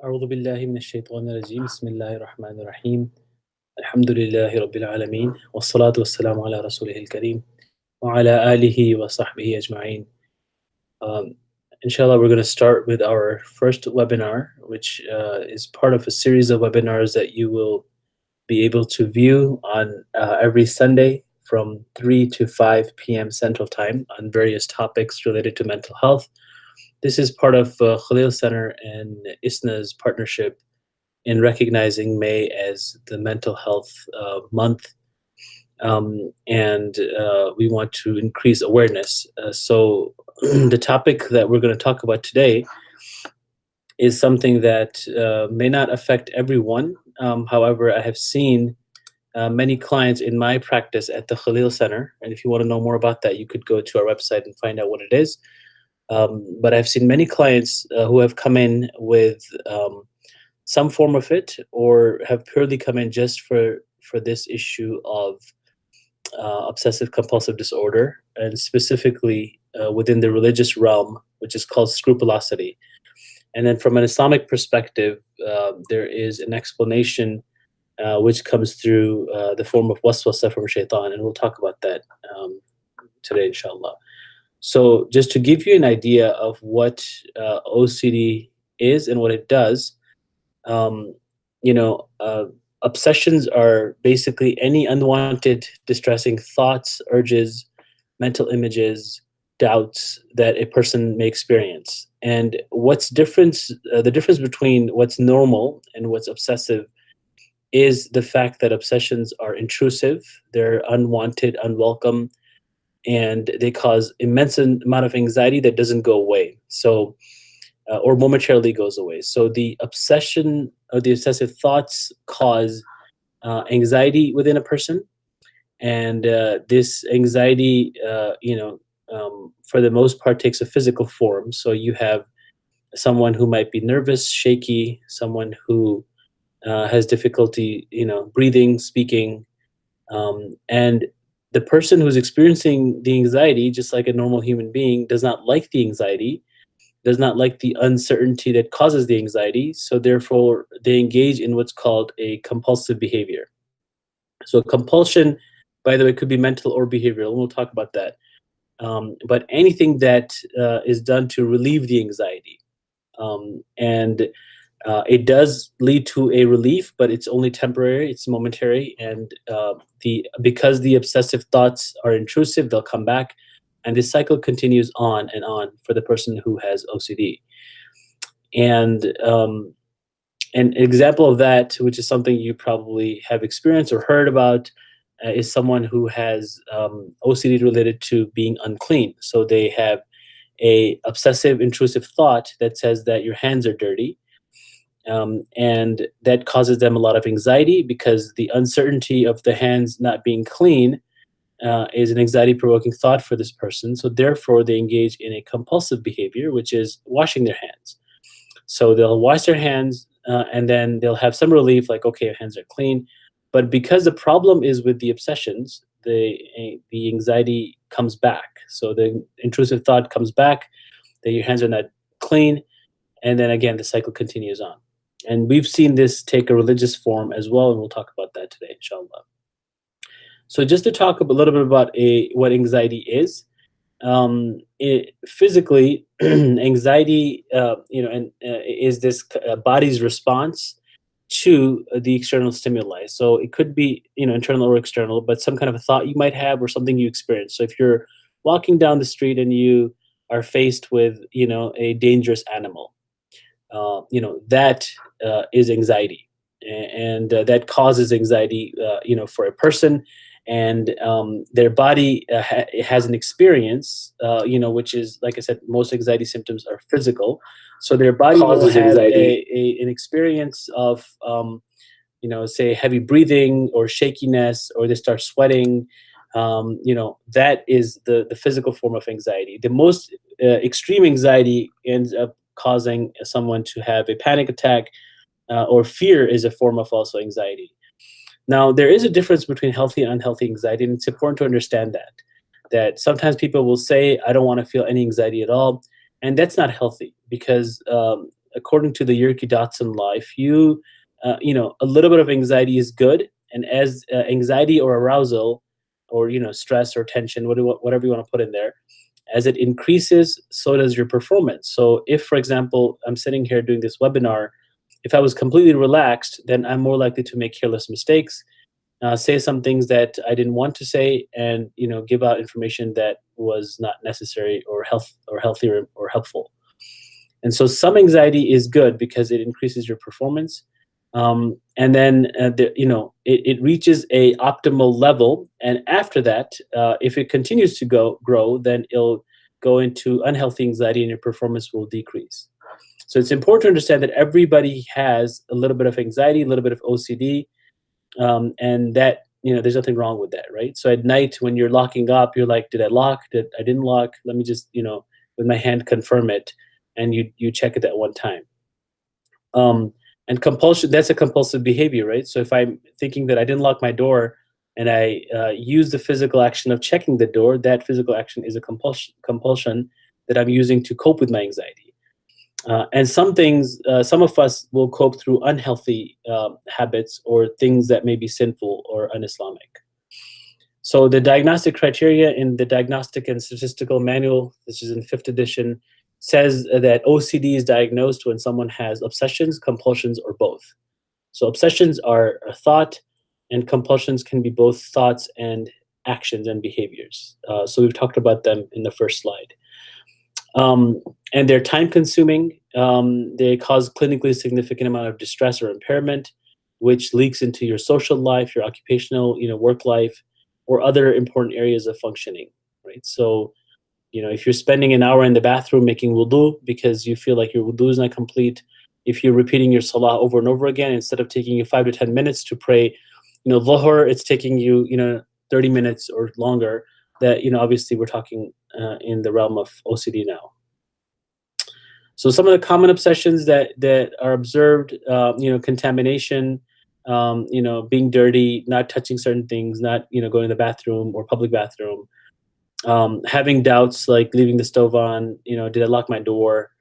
أعوذ بالله من الشيطان الرجيم بسم الله الرحمن الرحيم الحمد لله رب العالمين والصلاة والسلام على رسوله الكريم وعلى آله وصحبه أجمعين. Um, Inshallah, we're going to start with our first webinar, which is part of a series of webinars that you will be able to view on every Sunday from 3 to 5 p.m. Central Time on various topics related to mental health. This is part of Khalil Center and ISNA's partnership in recognizing May as the mental health month. And we want to increase awareness. So the topic that we're going to talk about today is something that may not affect everyone. However, I have seen many clients in my practice at the Khalil Center. And if you want to know more about that, you could go to our website and find out what it is. But I've seen many clients who have come in with some form of it, or have purely come in just for this issue of obsessive compulsive disorder, and specifically within the religious realm, which is called scrupulosity. And then from an Islamic perspective, there is an explanation which comes through the form of Waswasa from shaitan, and we'll talk about that today, inshallah. So just to give you an idea of what OCD is and what it does, obsessions are basically any unwanted, distressing thoughts, urges, mental images, doubts that a person may experience. And the difference between what's normal and what's obsessive is the fact that obsessions are intrusive, they're unwanted, unwelcome, and they cause immense amount of anxiety that doesn't go away. So or momentarily goes away. So the obsession or the obsessive thoughts cause anxiety within a person, and this anxiety, for the most part, takes a physical form. So you have someone who might be nervous, shaky, someone who has difficulty, breathing, speaking, and the person who's experiencing the anxiety, just like a normal human being, does not like the anxiety, does not like the uncertainty that causes the anxiety. So therefore, they engage in what's called a compulsive behavior. So compulsion, by the way, could be mental or behavioral, and we'll talk about that. But anything that is done to relieve the anxiety. And it does lead to a relief, but it's only temporary, it's momentary. And because the obsessive thoughts are intrusive, they'll come back. And this cycle continues on and on for the person who has OCD. And an example of that, which is something you probably have experienced or heard about, is someone who has OCD related to being unclean. So they have a obsessive intrusive thought that says that your hands are dirty. And that causes them a lot of anxiety, because the uncertainty of the hands not being clean is an anxiety-provoking thought for this person. So therefore, they engage in a compulsive behavior, which is washing their hands. So they'll wash their hands, and then they'll have some relief, like, okay, your hands are clean. But because the problem is with the obsessions, the anxiety comes back. So the intrusive thought comes back that your hands are not clean, and then again, the cycle continues on. And we've seen this take a religious form as well, and we'll talk about that today, inshallah. So just to talk a little bit about what anxiety is, physically, anxiety, is this body's response to the external stimuli. So it could be, internal or external, but some kind of a thought you might have or something you experience. So if you're walking down the street and you are faced with, a dangerous animal, that is anxiety, and that causes anxiety, for a person. And their body has an experience, which is, like I said, most anxiety symptoms are physical. So their body causes anxiety, an experience of, say, heavy breathing or shakiness, or they start sweating. That is the physical form of anxiety. The most extreme anxiety ends up causing someone to have a panic attack, or fear is a form of also anxiety. Now, there is a difference between healthy and unhealthy anxiety, and it's important to understand that sometimes people will say, I don't want to feel any anxiety at all. And that's not healthy, because according to the Yerke Dotson law, if you, a little bit of anxiety is good, and as anxiety or arousal, or stress or tension, whatever you want to put in there, as it increases, so does your performance. So if, for example, I'm sitting here doing this webinar, if I was completely relaxed, then I'm more likely to make careless mistakes, say some things that I didn't want to say, and give out information that was not necessary or healthy or helpful. And so some anxiety is good because it increases your performance, and then it reaches a optimal level, and after that, if it continues to grow, then it'll go into unhealthy anxiety, and your performance will decrease. So it's important to understand that everybody has a little bit of anxiety, a little bit of OCD, and that there's nothing wrong with that, right? So at night when you're locking up, you're like, did I lock? I didn't lock? Let me just with my hand confirm it, and you check it at one time. And compulsion, that's a compulsive behavior, right? So if I'm thinking that I didn't lock my door, and I use the physical action of checking the door, that physical action is a compulsion that I'm using to cope with my anxiety. And some of us will cope through unhealthy habits or things that may be sinful or un-Islamic. So the diagnostic criteria in the Diagnostic and Statistical Manual, which is in 5th edition, says that OCD is diagnosed when someone has obsessions, compulsions, or both. So obsessions are a thought, and compulsions can be both thoughts and actions and behaviors. So we've talked about them in the first slide. And they're time-consuming. They cause clinically significant amount of distress or impairment, which leaks into your social life, your occupational, work life, or other important areas of functioning, right? So, if you're spending an hour in the bathroom making wudu because you feel like your wudu is not complete, if you're repeating your salah over and over again, instead of taking you 5 to 10 minutes to pray, dhuhr, it's taking you, 30 minutes or longer, that, obviously we're talking in the realm of OCD now. So some of the common obsessions that are observed, contamination, being dirty, not touching certain things, not, going to the bathroom or public bathroom, having doubts like leaving the stove on, did I lock my door,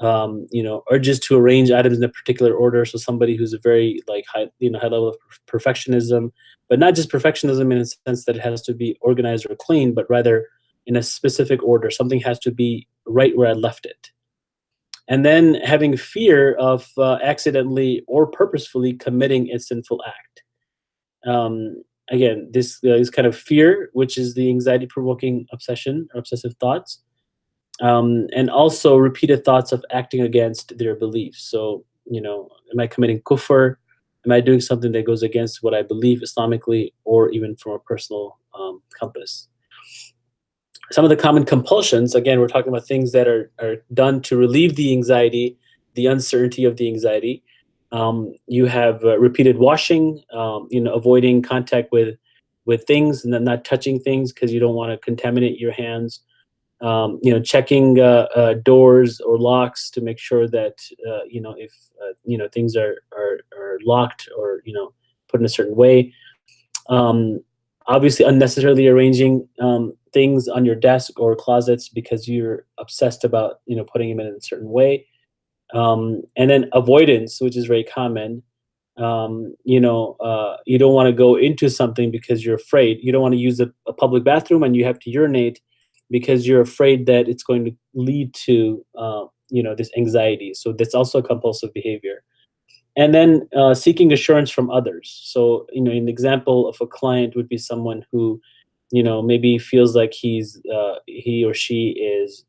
urges to arrange items in a particular order. So somebody who's a very high level of perfectionism, but not just perfectionism in a sense that it has to be organized or clean, but rather in a specific order. Something has to be right where I left it. And then having fear of accidentally or purposefully committing a sinful act. Again, this kind of fear, which is the anxiety-provoking obsession or obsessive thoughts, and also repeated thoughts of acting against their beliefs. So, am I committing kufr? Am I doing something that goes against what I believe Islamically, or even from a personal compass? Some of the common compulsions, again, we're talking about things that are done to relieve the anxiety, the uncertainty of the anxiety. You have repeated washing, avoiding contact with things and then not touching things because you don't want to contaminate your hands. Checking doors or locks to make sure that if things are locked or put in a certain way. Obviously, unnecessarily arranging things on your desk or closets because you're obsessed about putting them in a certain way. And then avoidance, which is very common. You don't want to go into something because you're afraid. You don't want to use a public bathroom and you have to urinate because you're afraid that it's going to lead to this anxiety. So that's also a compulsive behavior. And then seeking assurance from others. So an example of a client would be someone who maybe feels like he or she is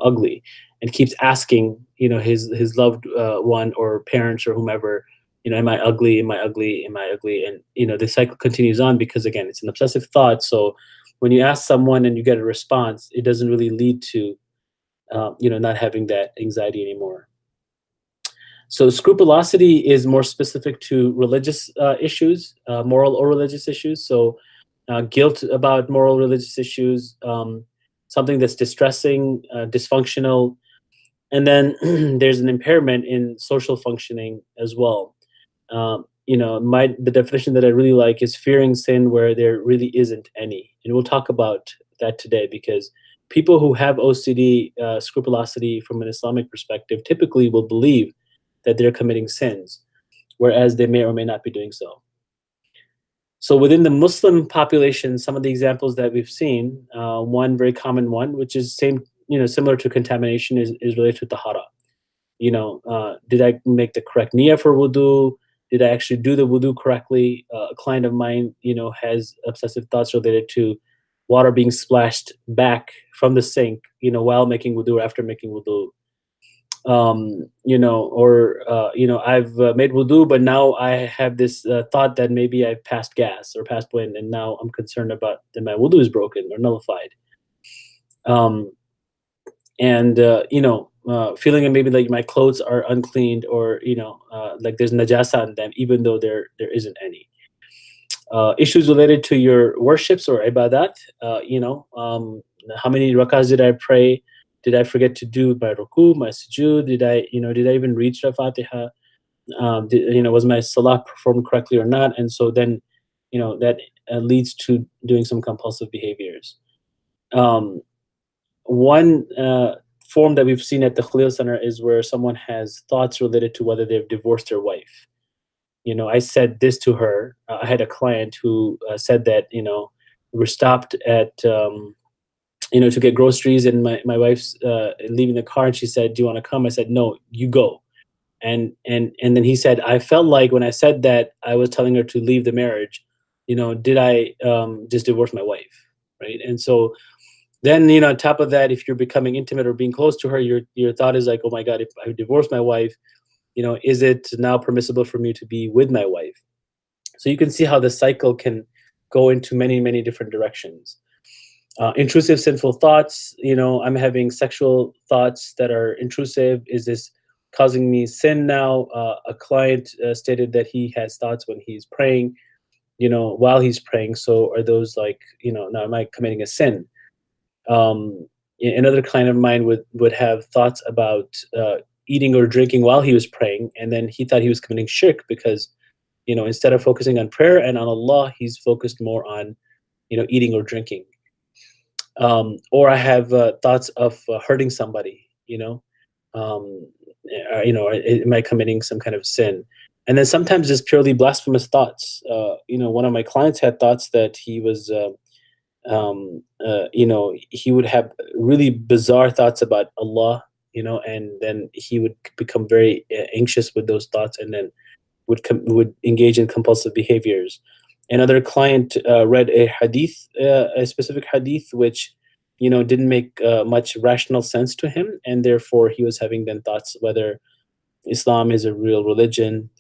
ugly, and keeps asking his loved one or parents or whomever, am I ugly, am I ugly, am I ugly? And the cycle continues on because, again, it's an obsessive thought. So when you ask someone and you get a response, it doesn't really lead to not having that anxiety anymore. So scrupulosity is more specific to religious issues, moral or religious issues. So guilt about moral religious issues, something that's distressing, dysfunctional. And then there's an impairment in social functioning as well. The definition that I really like is fearing sin where there really isn't any. And we'll talk about that today because people who have OCD scrupulosity from an Islamic perspective typically will believe that they're committing sins, whereas they may or may not be doing so. So within the Muslim population, some of the examples that we've seen, one very common one, which is similar to contamination, is related to tahara. Did I make the correct niyyah for wudu? Did I actually do the wudu correctly? A client of mine, has obsessive thoughts related to water being splashed back from the sink, while making wudu or after making wudu. I've made wudu, but now I have this thought that maybe I've passed gas or passed wind, and now I'm concerned about that my wudu is broken or nullified. Feeling maybe like my clothes are uncleaned, or like there's najasa on them, even though there isn't any. Issues related to your worships or ibadat. How many rakahs did I pray? Did I forget to do my ruku, my sujood? Did I even read Surah Fatiha? Was my salah performed correctly or not? And so then, that leads to doing some compulsive behaviors. One form that we've seen at the Khalil Center is where someone has thoughts related to whether they've divorced their wife. I said this to her. I had a client who said that, we were stopped at, to get groceries, and my wife's leaving the car, and she said, "Do you want to come?" I said, "No, you go." And then he said, "I felt like when I said that, I was telling her to leave the marriage. Did I just divorce my wife?" Right? And so then, on top of that, if you're becoming intimate or being close to her, your thought is like, "Oh my God, if I divorce my wife, is it now permissible for me to be with my wife?" So you can see how the cycle can go into many, many different directions. Intrusive sinful thoughts, I'm having sexual thoughts that are intrusive. Is this causing me sin now? A client stated that he has thoughts when he's praying, while he's praying. So are those like, now am I committing a sin? Another client of mine would have thoughts about eating or drinking while he was praying, and then he thought he was committing shirk because, instead of focusing on prayer and on Allah, he's focused more on, eating or drinking. Or I have thoughts of hurting somebody, am I committing some kind of sin? And then sometimes just purely blasphemous thoughts. One of my clients had thoughts that he was, he would have really bizarre thoughts about Allah, and then he would become very anxious with those thoughts, and then would engage in compulsive behaviors. Another client read a hadith, a specific hadith, which didn't make much rational sense to him, and therefore he was having then thoughts whether Islam is a real religion.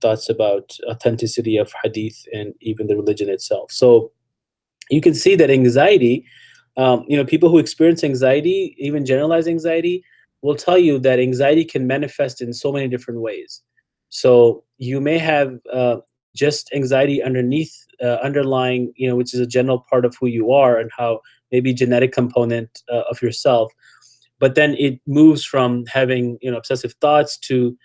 Thoughts about authenticity of hadith and even the religion itself. So you can see that anxiety, people who experience anxiety, even generalized anxiety, will tell you that anxiety can manifest in so many different ways. So you may have just anxiety underlying, which is a general part of who you are and how maybe genetic component of yourself. But then it moves from having, obsessive thoughts to,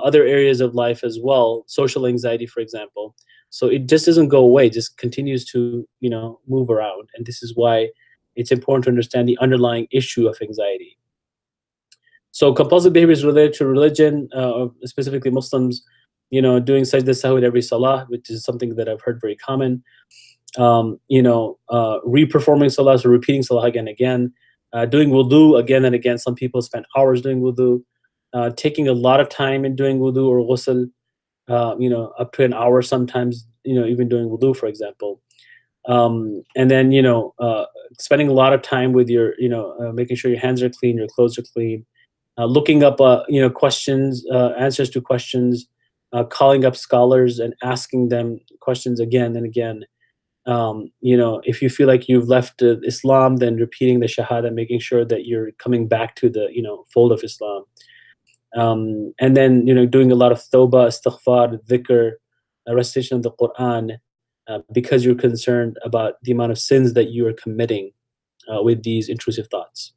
other areas of life as well, social anxiety, for example. So it just doesn't go away, just continues to, move around. And this is why it's important to understand the underlying issue of anxiety. So compulsive behavior is related to religion, specifically Muslims, doing sajda sahwi every salah, which is something that I've heard very common. Reperforming salah, so repeating salah again and again. Doing wudu again and again. Some people spend hours doing wudu. Taking a lot of time in doing wudu or ghusl, up to an hour sometimes, even doing wudu, for example. And then, spending a lot of time with your, making sure your hands are clean, your clothes are clean, looking up, questions, answers to questions, calling up scholars and asking them questions again and again. If you feel like you've left Islam, then repeating the Shahada, making sure that you're coming back to the, fold of Islam. And then, doing a lot of tawbah, istighfar, dhikr, recitation of the Quran, because you're concerned about the amount of sins that you are committing with these intrusive thoughts.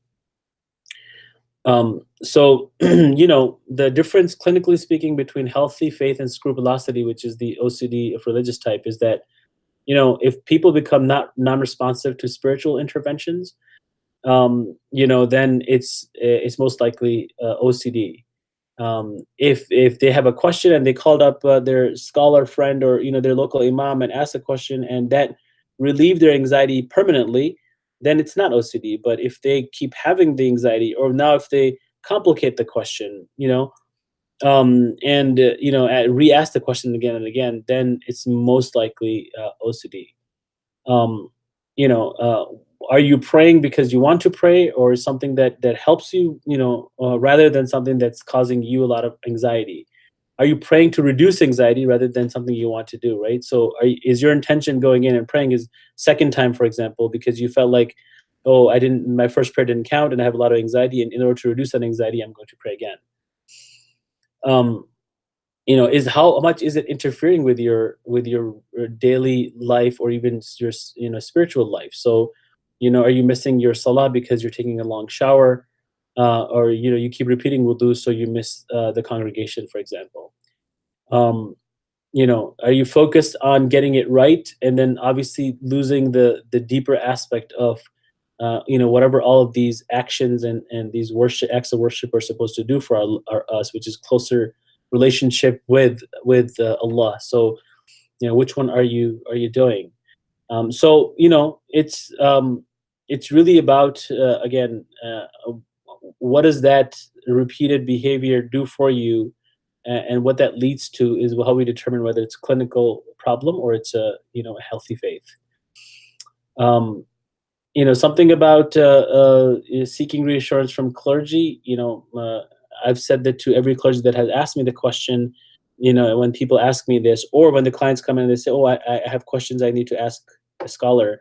So, the difference, clinically speaking, between healthy faith and scrupulosity, which is the OCD of religious type, is that, if people become non-responsive to spiritual interventions, then it's most likely OCD. If they have a question and they called up their scholar friend or their local imam and asked a question and that relieved their anxiety permanently, then it's not OCD. But if they keep having the anxiety, or now if they complicate the question, and re-ask the question again and again, then it's most likely OCD. um, are you praying because you want to pray, or something that helps you, rather than something that's causing you a lot of anxiety? Are you praying to reduce anxiety rather than something you want to do, right? So is your intention going in and praying is second time, for example, because you felt like, oh, I didn't, my first prayer didn't count and I have a lot of anxiety, and in order to reduce that anxiety, I'm going to pray again. um, is how much is it interfering with your daily life, or even your spiritual life? So are you missing your salah because you're taking a long shower, or you keep repeating wudu so you miss the congregation, for example? um, are you focused on getting it right, and then obviously losing the deeper aspect of whatever all of these actions and these worship acts of worship are supposed to do for us, which is closer relationship with Allah. So which one are you doing? So it's really about, again, what does that repeated behavior do for you, and what that leads to is how we determine whether it's a clinical problem or it's a healthy faith. um, something about seeking reassurance from clergy. I've said that to every clergy that has asked me the question. When people ask me this, or when the clients come in and they say, oh, I have questions I need to ask a scholar,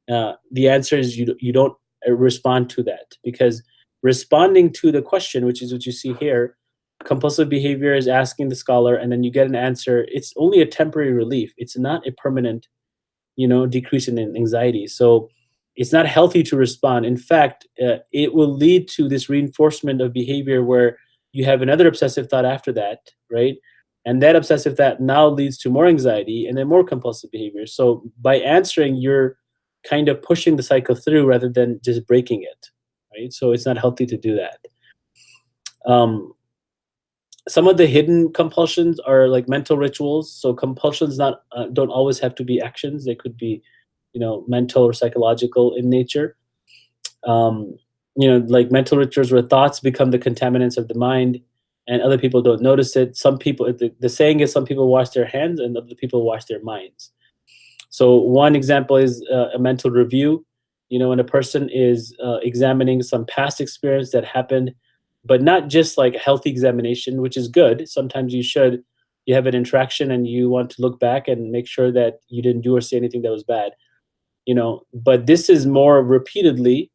the answer is you don't respond to that, because responding to the question, which is what you see here, compulsive behavior is asking the scholar and then you get an answer. It's only a temporary relief. It's not a permanent decrease in anxiety. So it's not healthy to respond. In fact, it will lead to this reinforcement of behavior where you have another obsessive thought after that, right? And that obsessive thought now leads to more anxiety and then more compulsive behavior. So by answering, you're kind of pushing the cycle through rather than just breaking it, right? So it's not healthy to do that. Some of the hidden compulsions are like mental rituals. So compulsions not don't always have to be actions. They could be mental or psychological in nature. um, like mental rituals where thoughts become the contaminants of the mind and other people don't notice it. Some people, the saying is, some people wash their hands and other people wash their minds. So one example is a mental review. When a person is examining some past experience that happened, but not just like a healthy examination, which is good. Sometimes you have an interaction and you want to look back and make sure that you didn't do or say anything that was bad. But this is more repeatedly.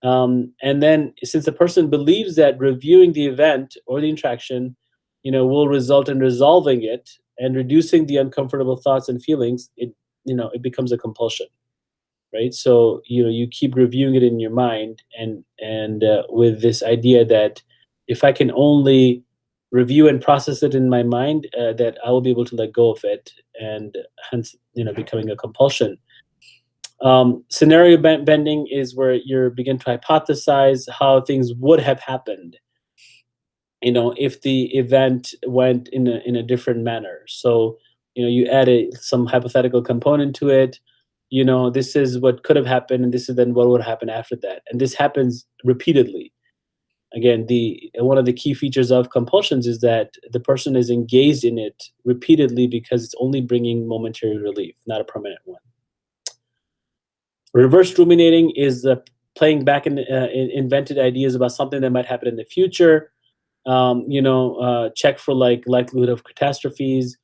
And then since the person believes that reviewing the event or the interaction, will result in resolving it and reducing the uncomfortable thoughts and feelings, it becomes a compulsion, right? So you keep reviewing it in your mind, and with this idea that if I can only review and process it in my mind, that I will be able to let go of it, and hence becoming a compulsion. Scenario bending is where you begin to hypothesize how things would have happened, if the event went in a different manner. So you add some hypothetical component to it. This is what could have happened and this is then what would happen after that, and this happens repeatedly. Again, the one of the key features of compulsions is that the person is engaged in it repeatedly because it's only bringing momentary relief, not a permanent one. Reverse ruminating is playing back in invented ideas about something that might happen in the future. Check for like likelihood of catastrophes.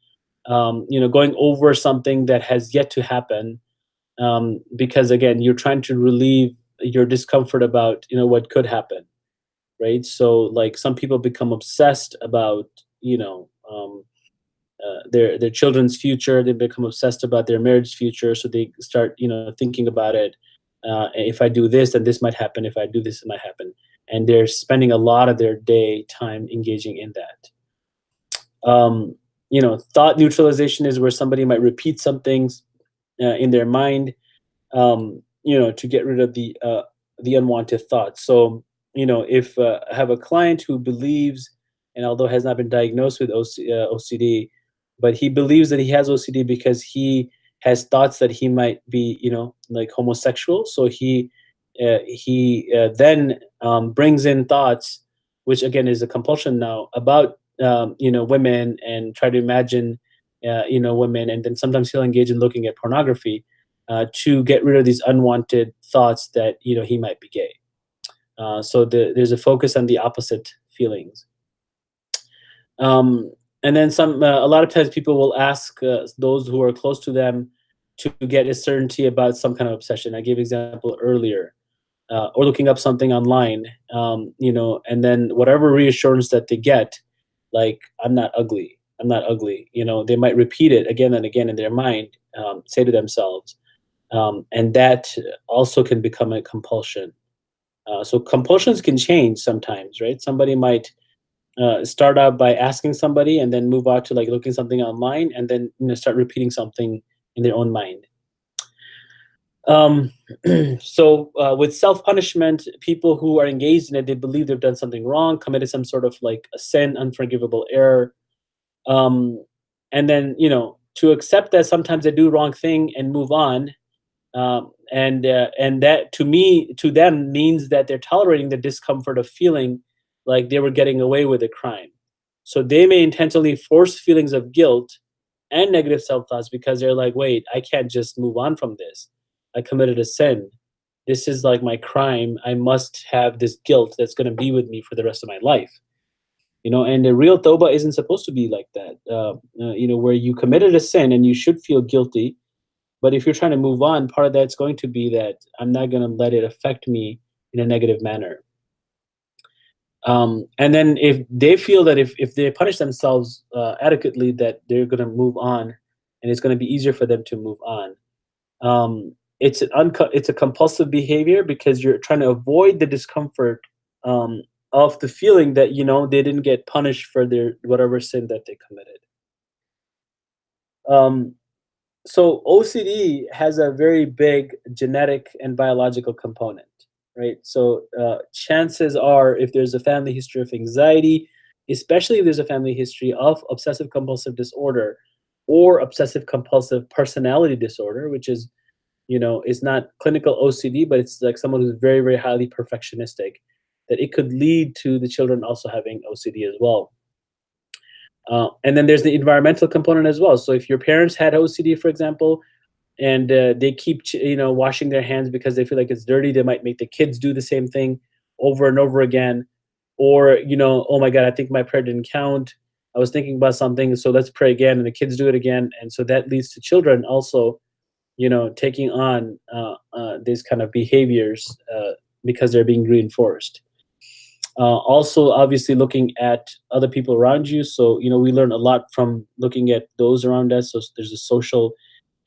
Going over something that has yet to happen, because again, you're trying to relieve your discomfort about what could happen, right? So like some people become obsessed about their children's future. They become obsessed about their marriage future, so they start thinking about it. If I do this, then this might happen. If I do this, it might happen. And they're spending a lot of their day time engaging in that. Thought neutralization is where somebody might repeat some things in their mind, to get rid of the the unwanted thoughts. So, if I have a client who believes, and although has not been diagnosed with OCD, but he believes that he has OCD because he has thoughts that he might be, like homosexual. So he then brings in thoughts, which again is a compulsion now, about women, and try to imagine women, and then sometimes he'll engage in looking at pornography to get rid of these unwanted thoughts that he might be gay. So there's a focus on the opposite feelings. Um, and then a lot of times people will ask those who are close to them to get a certainty about some kind of obsession. I gave example earlier, or looking up something online, and then whatever reassurance that they get, like I'm not ugly. They might repeat it again and again in their mind, say to themselves, and that also can become a compulsion. So compulsions can change sometimes, right? Somebody might start out by asking somebody, and then move out to like looking something online, and then start repeating something in their own mind. Um, so with self punishment, people who are engaged in it, they believe they've done something wrong, committed some sort of like a sin, unforgivable error, um, and then to accept that sometimes they do wrong thing and move on, and that to them means that they're tolerating the discomfort of feeling like they were getting away with a crime. So they may intentionally force feelings of guilt and negative self thoughts because they're like, wait, I can't just move on from this. I committed a sin. This is like my crime. I must have this guilt that's going to be with me for the rest of my life. And the real tawbah isn't supposed to be like that. Where you committed a sin and you should feel guilty, but if you're trying to move on, part of that's going to be that I'm not going to let it affect me in a negative manner. And then if they feel that if they punish themselves adequately, that they're going to move on, and it's going to be easier for them to move on. It's a compulsive behavior because you're trying to avoid the discomfort of the feeling that they didn't get punished for their whatever sin that they committed. Um, so OCD has a very big genetic and biological component, right? So chances are, if there's a family history of anxiety, especially if there's a family history of obsessive compulsive disorder or obsessive compulsive personality disorder, which is it's not clinical OCD, but it's like someone who's very, very highly perfectionistic, that it could lead to the children also having OCD as well. And then there's the environmental component as well. So if your parents had OCD, for example, and they keep washing their hands because they feel like it's dirty, they might make the kids do the same thing over and over again. Or oh my god, I think my prayer didn't count, I was thinking about something, so let's pray again, and the kids do it again. And so that leads to children also taking on these kind of behaviors because they're being reinforced. Also, obviously, looking at other people around you. So, we learn a lot from looking at those around us. So there's a social,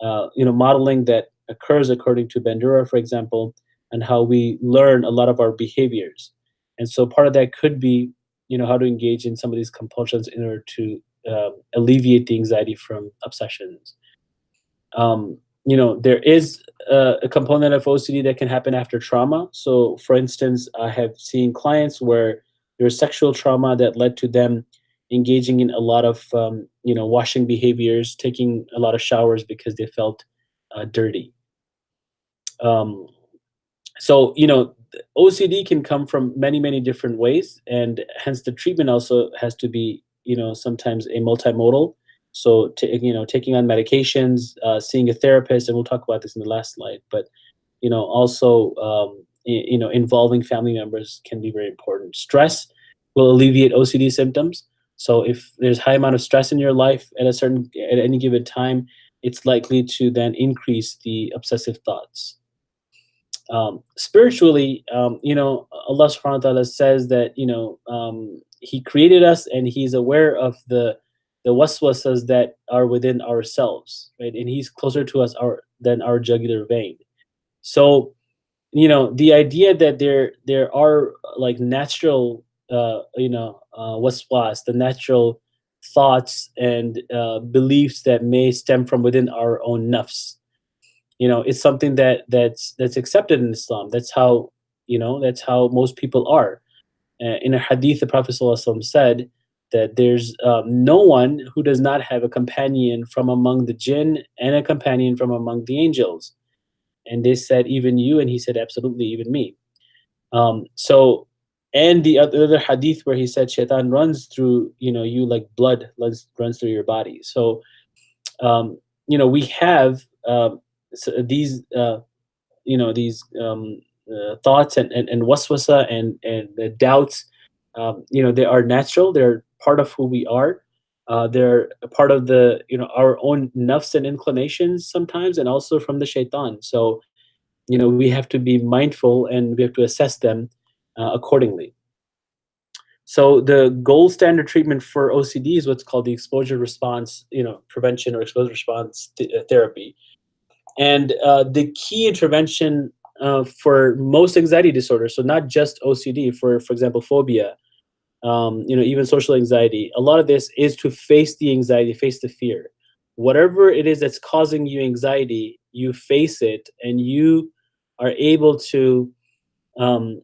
modeling that occurs according to Bandura, for example, and how we learn a lot of our behaviors. And so part of that could be, how to engage in some of these compulsions in order to alleviate the anxiety from obsessions. There is a component of OCD that can happen after trauma. So, for instance, I have seen clients where there's sexual trauma that led to them engaging in a lot of, washing behaviors, taking a lot of showers because they felt dirty. Um, so, OCD can come from many, many different ways, and hence the treatment also has to be, sometimes a multimodal. So, taking on medications, seeing a therapist, and we'll talk about this in the last slide. But also, involving family members can be very important. Stress will alleviate OCD symptoms. So, if there's high amount of stress in your life at any given time, it's likely to then increase the obsessive thoughts. Spiritually, Allah subhanahu wa ta'ala says that, He created us and He's aware of the waswasas that are within ourselves, right? And He's closer to us than our jugular vein. So, the idea that there are like natural, waswas, the natural thoughts and beliefs that may stem from within our own nafs, it's something that's accepted in Islam. That's how That's how most people are. In a hadith, the Prophet ﷺ said that there's no one who does not have a companion from among the jinn and a companion from among the angels. And they said, even you? And he said, absolutely, even me. So, and the other hadith where he said, shaitan runs through, you like blood runs through your body. So, we have these, thoughts and waswasa and the doubts. They are natural. They're part of who we are. They're a part of our own nafs and inclinations sometimes, and also from the shaitan. So, we have to be mindful and we have to assess them accordingly. So the gold standard treatment for OCD is what's called the exposure response, prevention or exposure response therapy. And the key intervention for most anxiety disorders, so not just OCD, for example, phobia, even social anxiety, a lot of this is to face the anxiety, face the fear. Whatever it is that's causing you anxiety, you face it, and you are able to, um,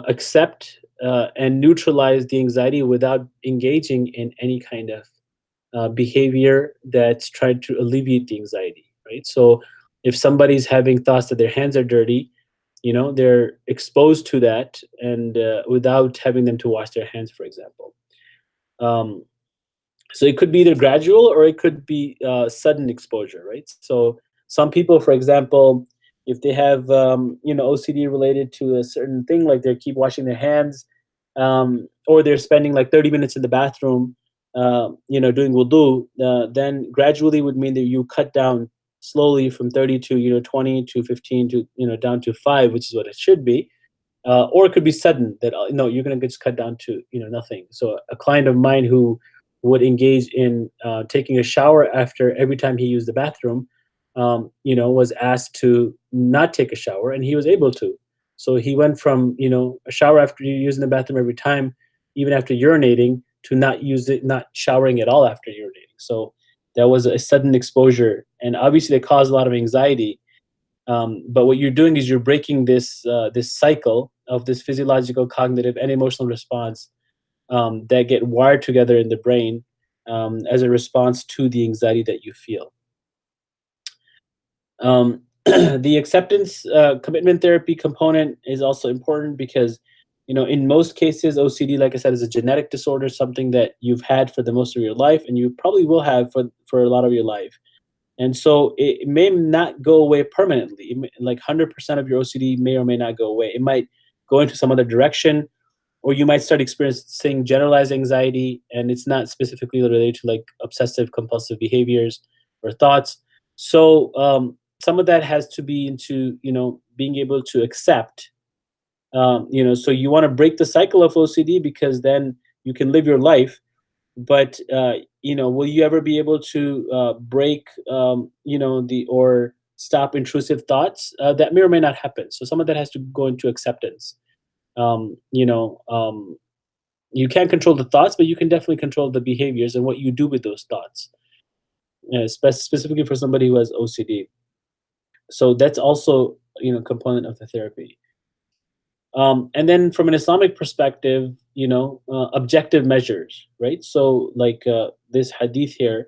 accept and neutralize the anxiety without engaging in any kind of behavior that's trying to alleviate the anxiety, right? So if somebody's having thoughts that their hands are dirty, they're exposed to that, and without having them to wash their hands, for example. Um, so it could be either gradual or it could be sudden exposure, right? So some people, for example, if they have OCD related to a certain thing, like they keep washing their hands, or they're spending like 30 minutes in the bathroom, doing wudu, then gradually would mean that you cut down slowly from 30 to 20 to 15 to down to 5, which is what it should be. Or it could be sudden that no, you're going to just cut down to nothing. So a client of mine who would engage in taking a shower after every time he used the bathroom, was asked to not take a shower, and he was able to. So he went from a shower after using the bathroom every time, even after urinating, to not showering at all after urinating. So that was a sudden exposure, and obviously it caused a lot of anxiety. But what you're doing is you're breaking this cycle of this physiological, cognitive, and emotional response that get wired together in the brain as a response to the anxiety that you feel. The acceptance commitment therapy component is also important because, in most cases, OCD, like I said, is a genetic disorder, something that you've had for the most of your life, and you probably will have for a lot of your life. And so it may not go away permanently. Like 100% of your OCD may or may not go away. It might go into some other direction, or you might start experiencing generalized anxiety, and it's not specifically related to like obsessive compulsive behaviors or thoughts. So some of that has to be into being able to accept. So you want to break the cycle of OCD because then you can live your life. But will you ever be able to break the or stop intrusive thoughts? That may or may not happen. So some of that has to go into acceptance. um, you know um, you can't control the thoughts, but you can definitely control the behaviors and what you do with those thoughts, specifically for somebody who has OCD. So that's also component of the therapy. And then from an Islamic perspective, objective measures, right? So like this hadith here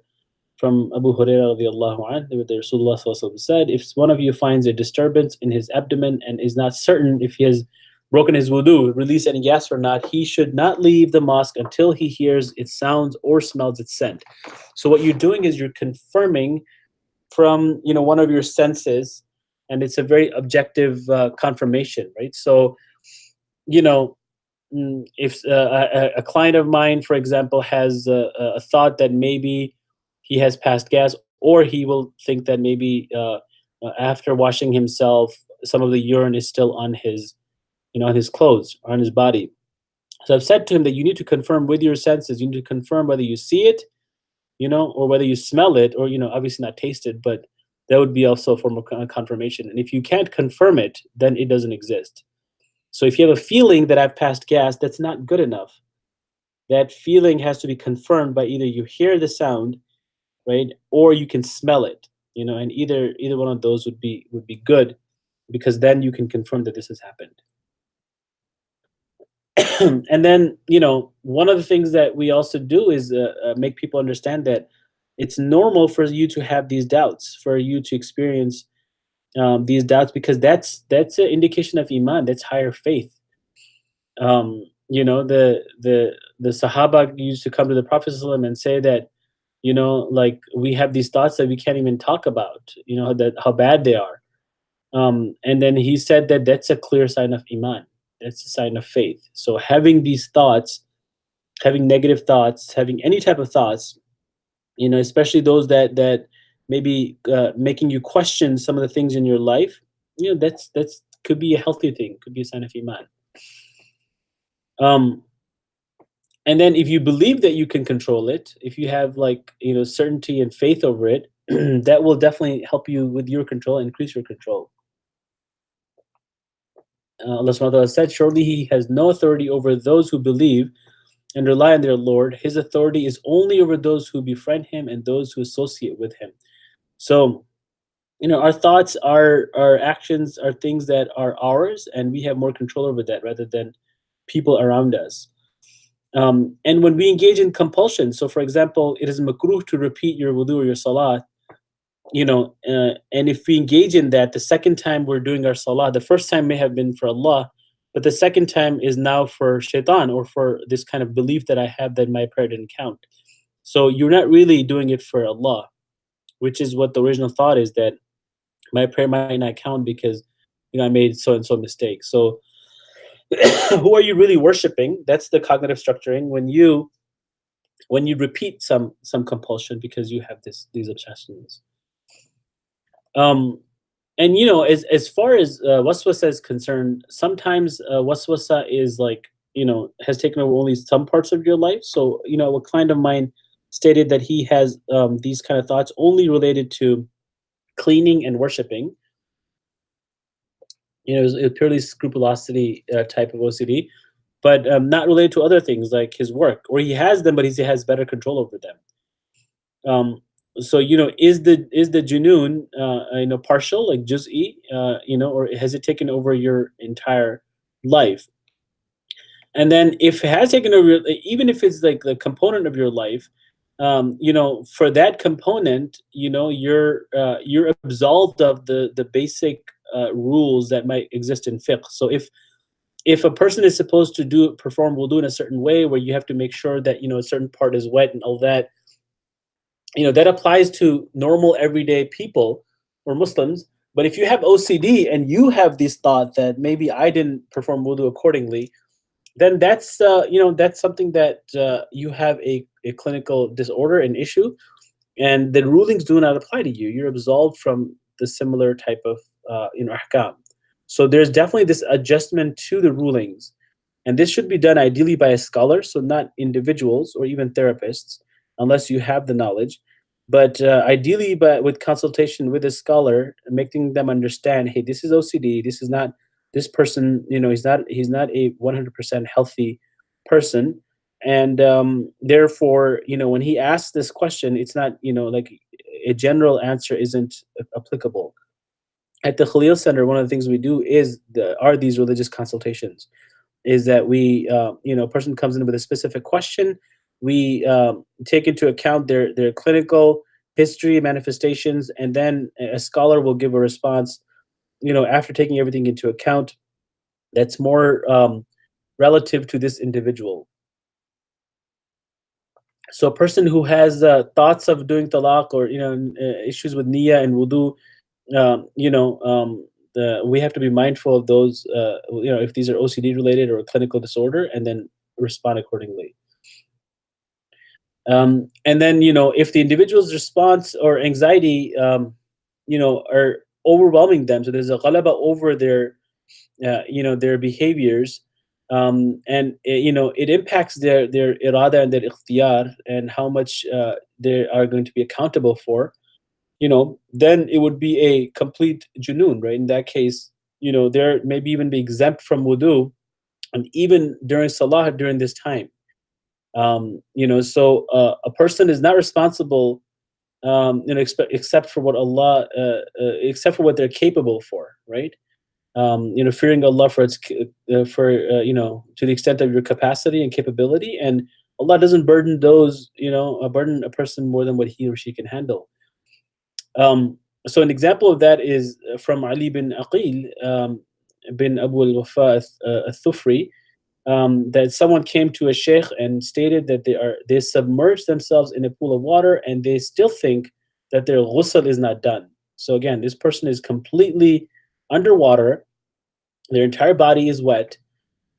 from Abu Hurairah radiallahu anhu, the Rasulullah sallallahu alaihi wasallam said, if one of you finds a disturbance in his abdomen and is not certain if he has broken his wudu, release any gas or not, he should not leave the mosque until he hears its sounds or smells its scent. So what you're doing is you're confirming from one of your senses, and it's a very objective confirmation, right? So you know if a client of mine, for example, has a thought that maybe he has passed gas, or he will think that maybe after washing himself, some of the urine is still on his, on his clothes or on his body. So I've said to him that you need to confirm with your senses. You need to confirm whether you see it, or whether you smell it, or obviously not taste it, but that would be also a form of confirmation. And if you can't confirm it, then it doesn't exist. So if you have a feeling that I've passed gas, that's not good enough. That feeling has to be confirmed by either you hear the sound, right, or you can smell it, and either one of those would be good. because then you can confirm that this has happened. And then, one of the things that we also do is make people understand that it's normal for you to have these doubts, for you to experience these doubts, because that's an indication of iman. That's higher faith. The Sahaba used to come to the Prophet ﷺ and say that, like, we have these thoughts that we can't even talk about. That how bad they are. And then he said that that's a clear sign of iman. That's a sign of faith. So having these thoughts, having negative thoughts, having any type of thoughts, especially those that maybe making you question some of the things in your life, that's could be a healthy thing, could be a sign of iman. Um, and then if you believe that you can control it, if you have, like, certainty and faith over it, that will definitely help you with your control, increase your control. Allah subhanahu wa ta'ala said, surely he has no authority over those who believe and rely on their Lord. His authority is only over those who befriend him and those who associate with him. So, our thoughts, our actions are things that are ours, and we have more control over that rather than people around us. And when we engage in compulsion, so for example, it is makruh to repeat your wudu or your salat, and if we engage in that, the second time we're doing our salah, the first time may have been for Allah, but the second time is now for shaitan, or for this kind of belief that I have that my prayer didn't count. So you're not really doing it for Allah, which is what the original thought is, that my prayer might not count because I made so and so mistake. So who are you really worshiping? That's the cognitive structuring. When you repeat some compulsion because you have these obsessions. And as far as waswasa is concerned, sometimes waswasa is like, has taken over only some parts of your life. So, a client of mine stated that he has these kind of thoughts only related to cleaning and worshiping. It was purely scrupulosity type of OCD, but not related to other things like his work, or he has them, but he has better control over them. So, is the junoon partial, like juz'i, or has it taken over your entire life? And then if it has taken over, even if it's like the component of your life, for that component, you're absolved of the basic rules that might exist in fiqh. So if a person is supposed to perform wudu in a certain way, where you have to make sure that a certain part is wet and all that, that applies to normal everyday people or Muslims. But if you have OCD and you have this thought that maybe I didn't perform wudu accordingly, then that's something that you have a clinical disorder, an issue, and the rulings do not apply to you. You're absolved from the similar type of ahkam. So there's definitely this adjustment to the rulings, and this should be done ideally by a scholar, so not individuals or even therapists, unless you have the knowledge. But ideally, but with consultation with a scholar, making them understand, hey, this is OCD. This is not this person. He's not a 100% healthy person, and therefore, when he asks this question, it's not like a general answer isn't applicable. At the Khalil Center, one of the things we do are these religious consultations. Is that we, a person comes in with a specific question, we take into account their clinical history, manifestations, and then a scholar will give a response, after taking everything into account, that's more relative to this individual. So a person who has thoughts of doing talaq, or issues with niyyah and wudu, we have to be mindful of those, if these are OCD related or a clinical disorder, and then respond accordingly. And then, if the individual's response or anxiety, are overwhelming them, so there's a ghalaba over their behaviors, and it impacts their irada and their ikhtiyar, and how much they are going to be accountable for, then it would be a complete junoon, right? In that case, there maybe even be exempt from wudu, and even during salah during this time. So a person is not responsible, except for what Allah, except for what they're capable for, right? Fearing Allah for to the extent of your capacity and capability, and Allah doesn't burden burden a person more than what he or she can handle. So an example of that is from Ali bin Aqil, bin Abu al-Wafa al-Thufri, that someone came to a sheikh and stated that they submerge themselves in a pool of water and they still think that their ghusl is not done. So again, this person is completely underwater, their entire body is wet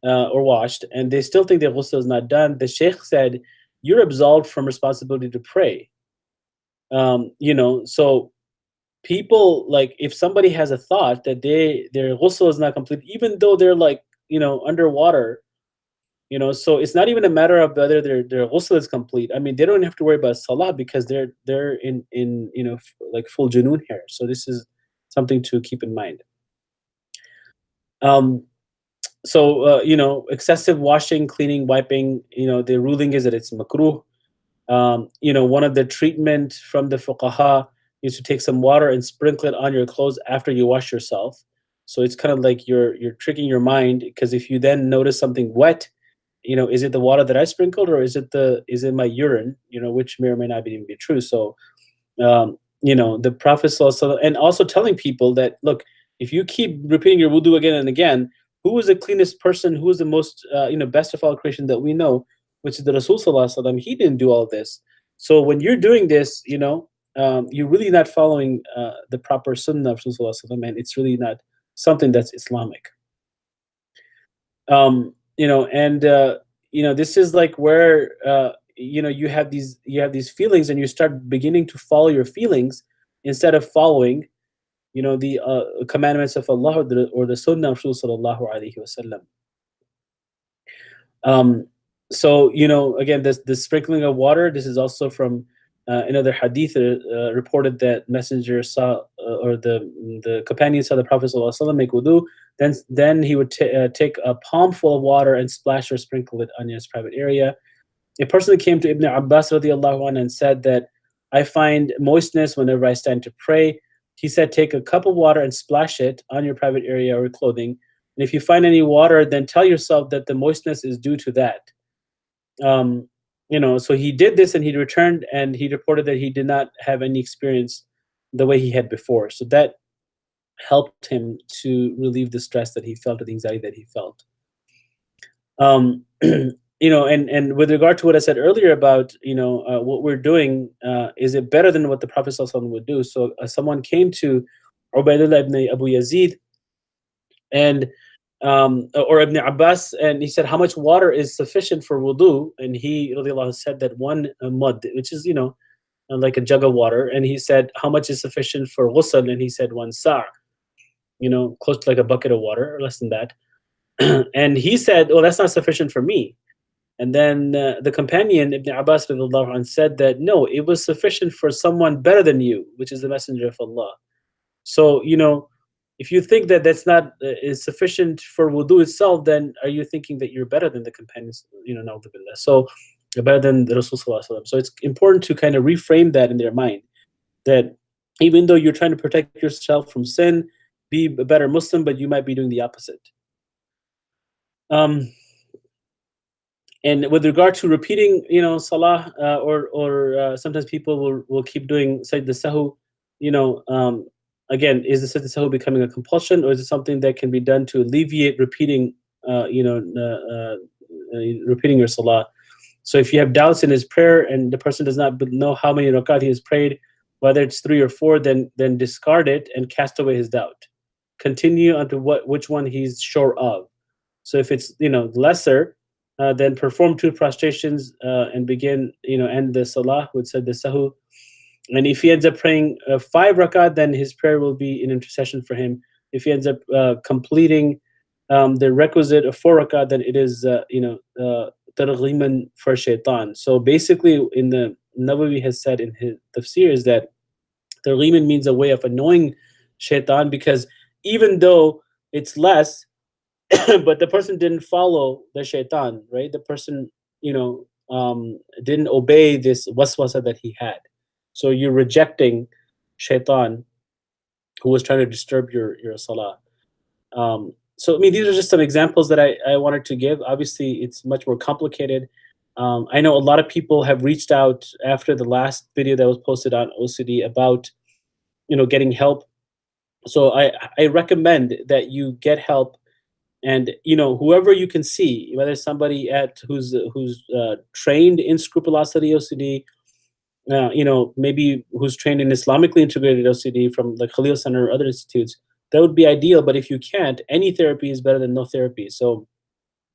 or washed, and they still think their ghusl is not done. The sheikh said, "You're absolved from responsibility to pray." So people, like, if somebody has a thought that their ghusl is not complete, even though they're like underwater, so it's not even a matter of whether their ghusl is complete. I mean, they don't have to worry about salah because they're in like full junoon here. So this is something to keep in mind. Um, excessive washing, cleaning, wiping. The ruling is that it's makruh. One of the treatment from the fuqaha is to take some water and sprinkle it on your clothes after you wash yourself. So it's kind of like you're tricking your mind, because if you then notice something wet, is it the water that I sprinkled, or is it my urine? Which may or may not even be true. So the Prophet ﷺ, and also telling people that, look, if you keep repeating your wudu again and again, who is the cleanest person? Who is the most best of all creation that we know, which is the Rasul ﷺ. He didn't do all this. So when you're doing this, you're really not following the proper sunnah of Rasul ﷺ, and it's really not something that's Islamic. This is like where you have these feelings, and you start beginning to follow your feelings instead of following the commandments of Allah, or the sunnah of Rasul sallallahu alaihi wasallam. Again, this sprinkling of water, this is also from another hadith reported that messenger saw, or the companion saw the Prophet sallallahu alaihi wasallam make wudu. Then he would take a palm full of water and splash or sprinkle it on his private area. A person came to Ibn Abbas radiallahu anhu and said that I find moistness whenever I stand to pray. He said, take a cup of water and splash it on your private area or clothing. And if you find any water, then tell yourself that the moistness is due to that. So he did this, and he returned, and he reported that he did not have any experience the way he had before. So that helped him to relieve the stress that he felt, or the anxiety that he felt. And with regard to what I said earlier about what we're doing, is it better than what the Prophet ﷺ would do? So someone came to Ubaydullah ibn Abu Yazid and or Ibn Abbas, and he said, how much water is sufficient for wudu? And he radiallahu anhu said that one mud, which is like a jug of water. And he said, how much is sufficient for ghusl? And he said, one sa', close to like a bucket of water, or less than that. And he said, oh, that's not sufficient for me. And then the companion Ibn Abbas radiallahu anhu said that no, it was sufficient for someone better than you, which is the Messenger of Allah. So if you think that that's not is sufficient for wudu itself, then are you thinking that you're better than the companions? So better than the Rasul sallallahu alaihi wasallam. So it's important to kind of reframe that in their mind, that even though you're trying to protect yourself from sin, be a better Muslim, but you might be doing the opposite. And with regard to repeating, salah, or sometimes people will keep doing sajda sahu. Again, is the sajda sahu becoming a compulsion, or is it something that can be done to alleviate repeating, repeating your salah? So if you have doubts in his prayer and the person does not know how many rakat he has prayed, whether it's 3 or 4, then discard it and cast away his doubt. Continue onto which one he's sure of. So if it's lesser, then perform 2 prostrations and begin end the salah with sajda sahu. And if he ends up praying 5 rakat, then his prayer will be an intercession for him. If he ends up completing the requisite of 4 rakat, then it is targhiman for shaitan. So basically, in the Nawawi has said in his tafsir is that targhiman means a way of annoying shaitan, because even though it's less, but the person didn't follow the shaitan, right? The person, didn't obey this waswasa that he had. So you're rejecting shaitan, who was trying to disturb your salah. So, I mean, these are just some examples that I wanted to give. Obviously, it's much more complicated. I know a lot of people have reached out after the last video that was posted on OCD about, getting help. So I recommend that you get help, and whoever you can see, whether somebody at who's trained in scrupulosity OCD, maybe who's trained in Islamically integrated OCD from the Khalil Center or other institutes, that would be ideal. But if you can't, any therapy is better than no therapy. So,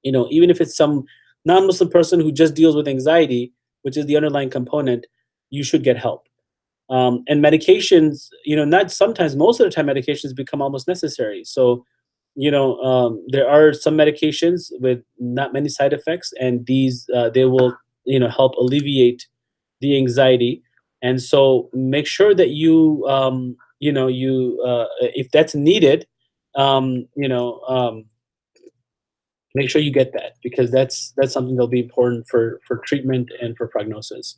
even if it's some non-Muslim person who just deals with anxiety, which is the underlying component, you should get help. And medications, not sometimes, most of the time, medications become almost necessary. So, there are some medications with not many side effects, and these they will, help alleviate the anxiety. And so make sure that if that's needed, um, you know, um, make sure you get that, because that's something that'll be important for treatment and for prognosis.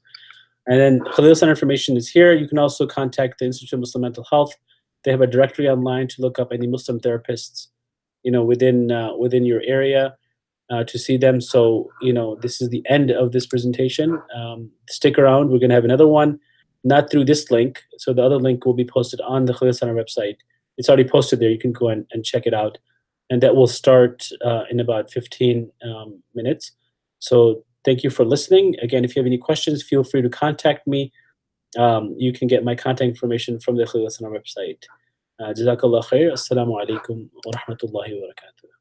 And then Khalil Center information is here. You can also contact the Institute of Muslim Mental Health. They have a directory online to look up any Muslim therapists, within your area, to see them. So, this is the end of this presentation. Stick around. We're going to have another one, not through this link. So the other link will be posted on the Khalil Center website. It's already posted there. You can go and check it out. And that will start in about 15 minutes. So thank you for listening. Again, if you have any questions, feel free to contact me. You can get my contact information from the Khalil Center website. Jazakallah khair. Assalamu alaikum wa rahmatullahi wa barakatuh.